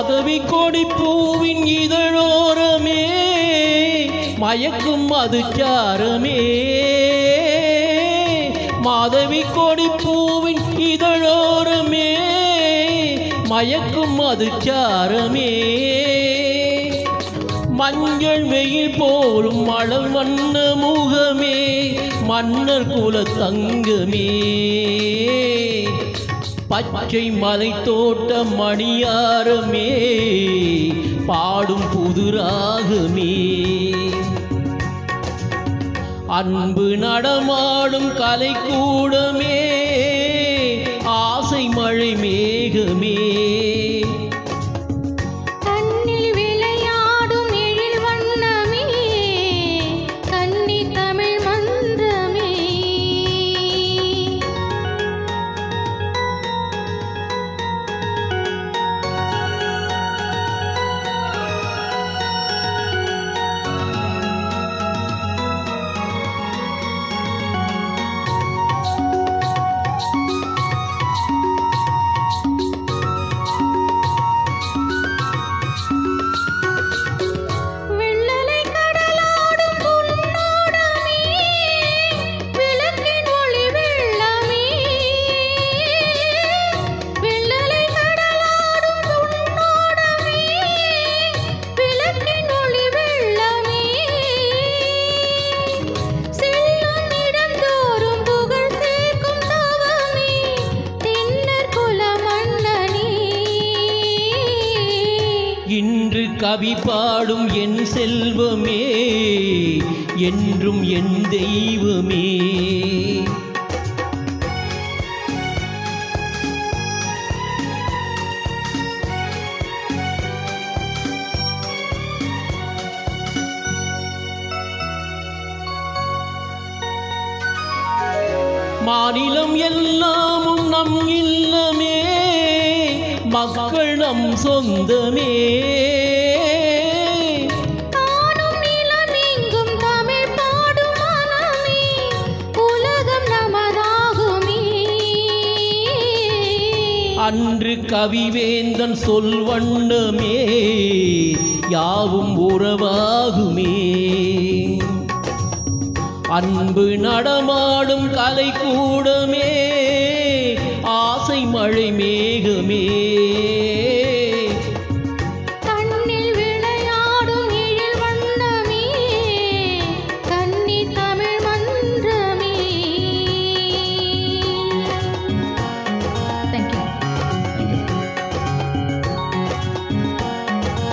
மாதவி கொடி பூவின் இதழோரமே மயக்கும் மதுச்சாரமே மாதவி கொடி பூவின் இதழோரமே மயக்கும் மதுச்சாரமே மஞ்சள் வெயில் போலும் மலர் வண்ண முகமே மன்னர் குல தங்கமே பச்சை மலை தோட்ட மணியாரமே பாடும் புதுராகமே அன்பு நடமாடும் கலைக்கூடமே ஆசை மழை மேகமே இன்று கவி பாடும் என் செல்வமே என்றும் என் தெய்வமே மாநிலம் எல்லாமும் நம் இல்லமே மக்கள் நம் சொந்தமே தானும் நிலமெங்கும் தமிழ் பாடும் மனமே உலகம் நமதாகுமே அன்று கவிவேந்தன் சொல் வண்ணமே யாவும் உறவாகுமே அன்பு நடமாடும் கலைக்கூடமே ஆசை மழை மேகமே